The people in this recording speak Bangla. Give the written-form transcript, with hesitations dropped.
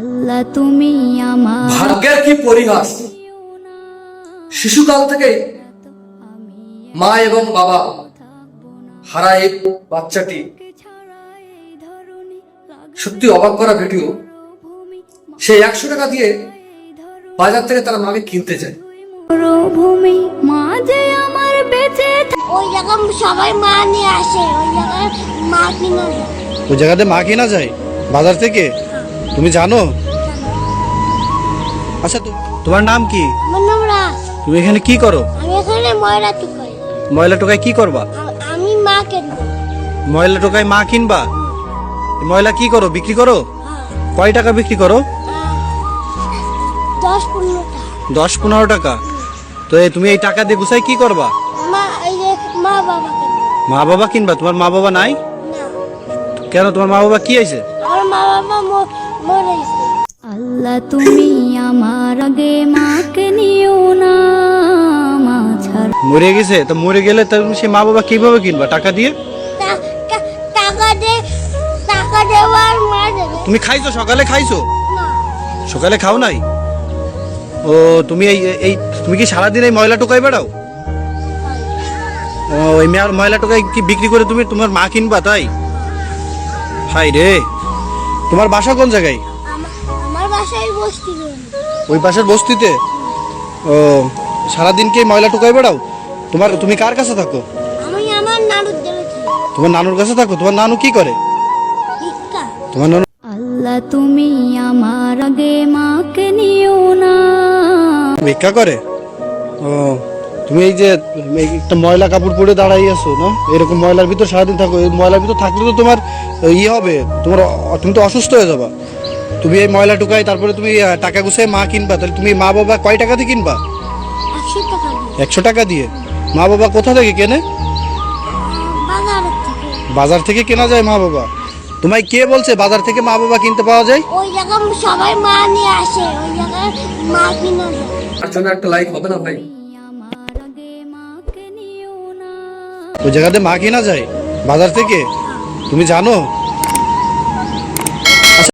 আল্লাহ তুমি আমার ভাগ্যের কি পরিহাস। শিশুকাল থেকে মা এবং বাবা হারা এই বাচ্চাটি সত্যি অবাক করা ভিডিও। সেই 100 টাকা দিয়ে বাজার থেকে তারা মাকে কিনতে যায়। ভূমি মা যে আমার বেঁচে ওই জায়গায় সবাই মা নিয়ে আসে, ওই জায়গায় মা কিনা যায়। ওই জায়গাতে মা কিনা যায় বাজার থেকে, তুমি জানো? আচ্ছা তোমার নাম কি? আমার নাম রাজ। তুমি এখানে কি করো? আমি এখানে ময়রা টুকাই। ময়লা টোকায় কি করবা? আমি মা কিনবো। ময়লা টোকায় মা কিনবা? এই ময়লা কি করো, বিক্রি করো? কয় টাকা বিক্রি করো? 10-15 টাকা। 10-15 টাকা। তো তুমি এই টাকা দিয়ে গুছাই কি করবা? মা এই যে মা বাবা কিনবো। মা বাবা কিনবা? তোমার মা বাবা নাই না, কেন? তোমার মা বাবা কি হয়েছে? আমার মা বাবা মরে গেছে। আল্লাহ তুমি আমার আগে মাকে নিও না, মা ছাড়া মরে গেছে? তো মরে গেলে তুমি সে মা বাবা কিভাবে কিনবা টাকা দিয়ে? টাকা দেওয়ার মা দেবে তুমি খাইছো? সকালে খাইছো? না। সকালে খাও নাই? ও তুমি এই তুমি কি সারাদিন এই ময়লা টোকাই বেড়াও? ও ওই ময়লা টোকাই কি বিক্রি করে তুমি তোমার মা কিনবা তাই? হাই রে, তোমার বাসা কোন জায়গায়? আমার বাসায় বসতি। ওই পাশের বস্তিতে? ও সারাদিন কি ময়লা টোকাই বেড়াও? তুমি কার কাছে থাকো? আমি আমার নানুর দেবে থাকি। তোমার নানুর কাছে থাকো? তোমার নানু কি করে? ভিক্ষা। তোমার নানু আল্লাহ তুমি আমার আগে মাকে নিও না। ভিক্ষা করে? ও তুমি এই যে একটা ময়লা কাপড় পরে দাঁড়াই আছো না, এরকম ময়লার ভিতর সারাদিন থাকো। এই ময়লার ভিতর থাকলে তো তোমার হবে, তুমি তো অসুস্থ হয়ে যাবা। তুমি এই ময়লা টুকাই তারপরে তুমি টাকা গুছিয়ে মা কিনবা, তাহলে তুমি মা বাবা কয় টাকা দিয়ে কিনবা? 100 টাকা দিয়ে। 100 টাকা দিয়ে? মা বাবা কোথা থেকে কেনে? বাজারের থেকে। বাজার থেকে কেনা যায় মা বাবা? তোমায় কে বলছে বাজার থেকে মা বাবা কিনতে পাওয়া যায়? ওই জায়গায় সবাই মা নিয়ে আসে, ওই জায়গায় মা কিনা যায়। তার জন্য একটা লাইক হবে না ভাই? আমার আগে মাকে নিও না। ওই জায়গাতে মা কিনা যায় বাজার থেকে, তুমি জানো?